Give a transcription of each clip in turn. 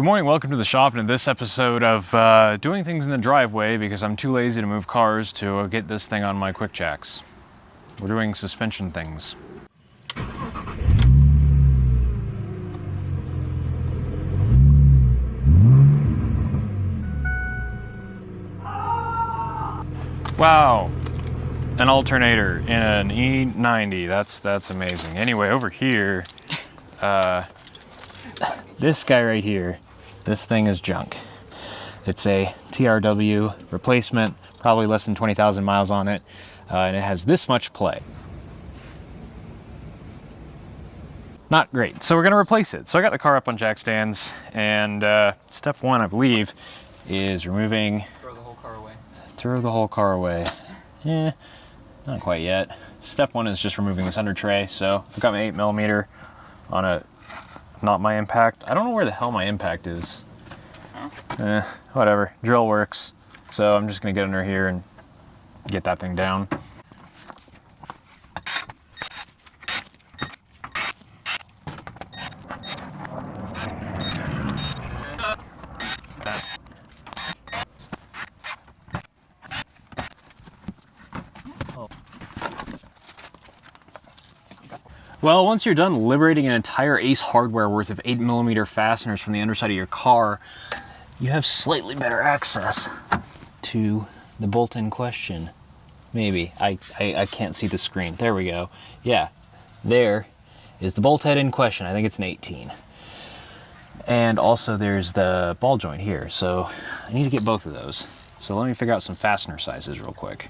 Good morning, welcome to the shop, and in this episode of doing things in the driveway because I'm too lazy to move cars to get this thing on my quick jacks. We're doing suspension things. Wow, an alternator in an E90, that's amazing. Anyway, over here, this guy right here, this thing is junk. It's a TRW replacement, probably less than 20,000 miles on it, and it has this much play. Not great, so we're gonna replace it. So I got the car up on jack stands, and step one, I believe, is removing... Throw the whole car away. Throw the whole car away. Not quite yet. Step one is just removing this under tray, so I've got my 8mm on a... not my impact. I don't know where the hell my impact is. Whatever, drill works. So I'm just gonna get under here and get that thing down. Well, once you're done liberating an entire Ace Hardware worth of 8mm fasteners from the underside of your car, you have slightly better access to the bolt in question. Maybe. I can't see the screen. There we go. Yeah, there is the bolt head in question. I think it's an 18. And also there's the ball joint here, so I need to get both of those. So let me figure out some fastener sizes real quick.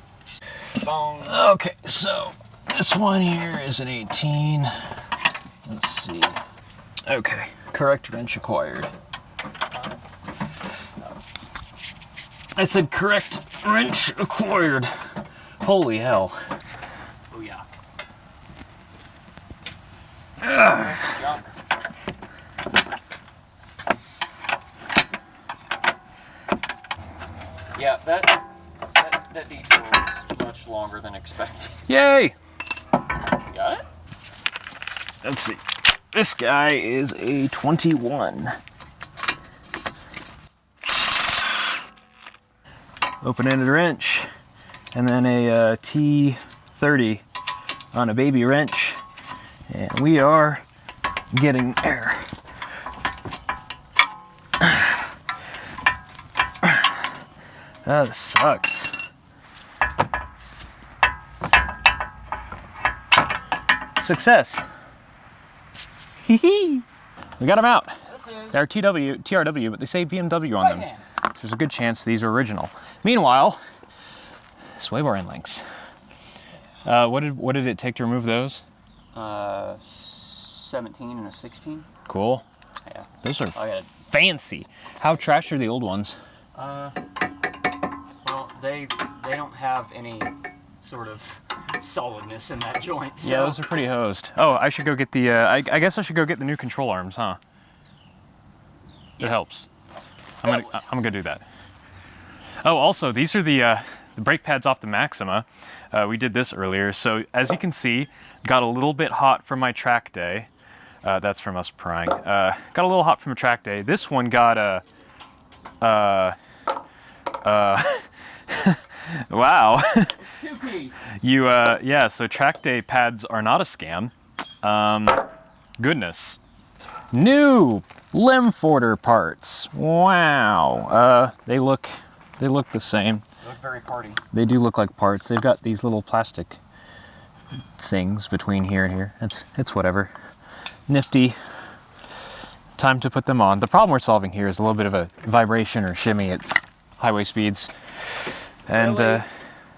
Bong. Okay, so this one here is an 18. Let's see. Okay, correct wrench acquired. I said correct wrench acquired. Holy hell. Oh yeah. Yeah, that detour was much longer than expected. Yay! You got it? Let's see. This guy is a 21. Open-ended wrench, and then a T30 on a baby wrench, and we are getting there. That sucks. Success. Hee. We got them out. They're TRW, but they say BMW on them. So there's a good chance these are original. Meanwhile, sway bar end links. What did it take to remove those? 17 and a 16. Cool. Yeah. Those are fancy. How trash are the old ones? Well, they don't have any sort of solidness in that joint. So. Yeah, those are pretty hosed. Oh, I should go get the. I guess I should go get the new control arms, huh? It helps. I'm gonna do that. Oh, also, these are the brake pads off the Maxima. We did this earlier, so as you can see, got a little bit hot from my track day. That's from us prying. Got a little hot from a track day. This one got wow. It's two-piece. Yeah, so track day pads are not a scam. Goodness. New Limforder parts. Wow. They look the same. They look very party. They do look like parts. They've got these little plastic things between here and here. It's whatever. Nifty. Time to put them on. The problem we're solving here is a little bit of a vibration or shimmy at highway speeds. And really,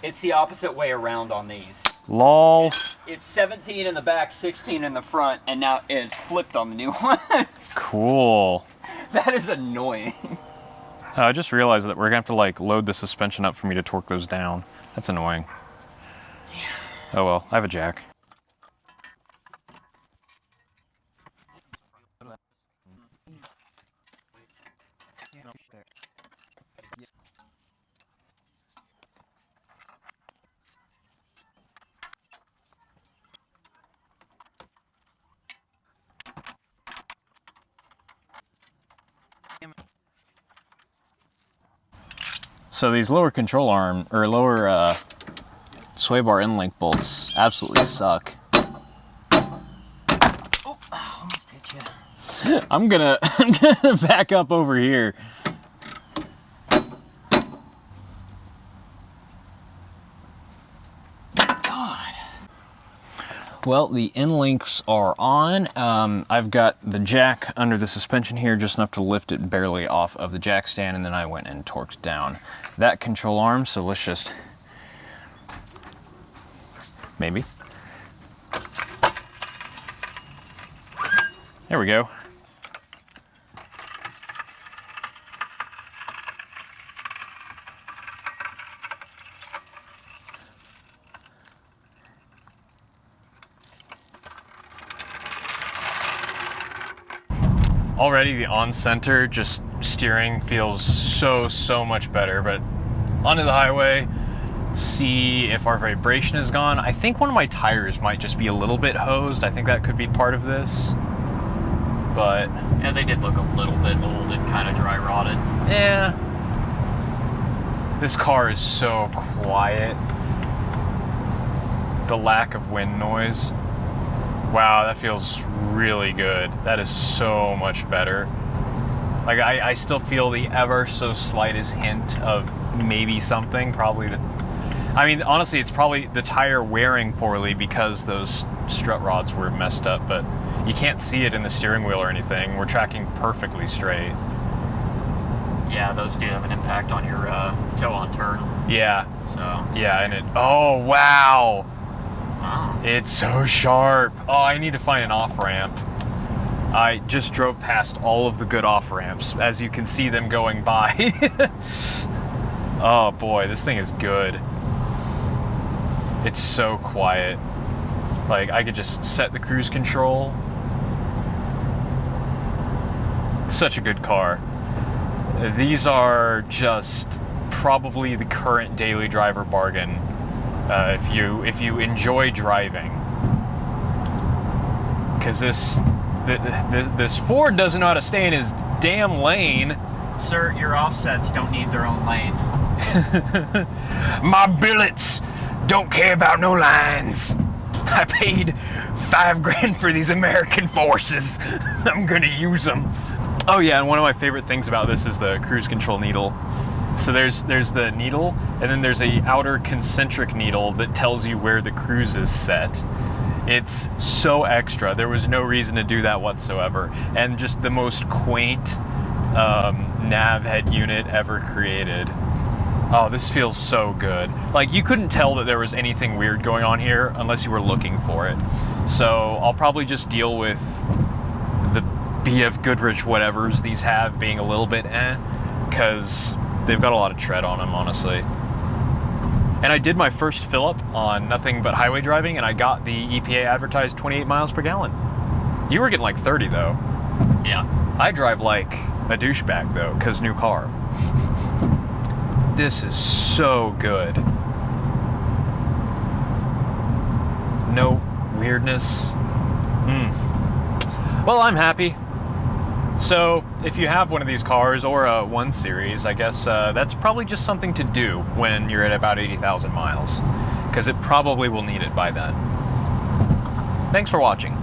it's the opposite way around on these. lol. It's 17 in the back, 16 in the front, and now it's flipped on the new ones. Cool. That is annoying. I just realized that we're gonna have to like load the suspension up for me to torque those down. That's annoying. Yeah. Oh well, I have a jack. So these lower control arm, or lower sway bar end link bolts absolutely suck. Oh, almost hit you. I'm gonna back up over here. God. Well, the end links are on. I've got the jack under the suspension here, just enough to lift it barely off of the jack stand, and then I went and torqued down that control arm. So let's just, maybe. There we go. Already the on-center just steering feels so much better, but onto the highway, see if our vibration is gone. I think one of my tires might just be a little bit hosed. I think that could be part of this, but... Yeah, they did look a little bit old and kind of dry rotted. Yeah. This car is so quiet. The lack of wind noise. Wow, that feels really good. That is so much better. Like, I still feel the ever so slightest hint of maybe something, probably the... I mean, honestly, it's probably the tire wearing poorly because those strut rods were messed up, but you can't see it in the steering wheel or anything. We're tracking perfectly straight. Yeah, those do have an impact on your toe on turn. Yeah. So. Yeah, and it... Oh, wow! Wow. It's so sharp. Oh, I need to find an off-ramp. I just drove past all of the good off-ramps, as you can see them going by. Oh boy, this thing is good. It's so quiet. Like, I could just set the cruise control. It's such a good car. These are just probably the current daily driver bargain. If you enjoy driving, because this Ford doesn't know how to stay in his damn lane. Sir, your offsets don't need their own lane. My billets don't care about no lines. I paid $5 grand for these American forces. I'm gonna use them. Oh yeah, and one of my favorite things about this is the cruise control needle. So there's the needle, and then there's a outer concentric needle that tells you where the cruise is set. It's so extra. There was no reason to do that whatsoever, and just the most quaint nav head unit ever created. Oh, this feels so good. Like, you couldn't tell that there was anything weird going on here unless you were looking for it. So I'll probably just deal with the BF Goodrich whatevers these have being a little bit because they've got a lot of tread on them, honestly. And I did my first fill-up on nothing but highway driving, and I got the EPA advertised 28 miles per gallon. You were getting like 30, though. Yeah. I drive like a douchebag, though, because new car. This is so good. No weirdness. Well, I'm happy. So, if you have one of these cars, or a 1 Series, I guess that's probably just something to do when you're at about 80,000 miles, because it probably will need it by then. Thanks for watching.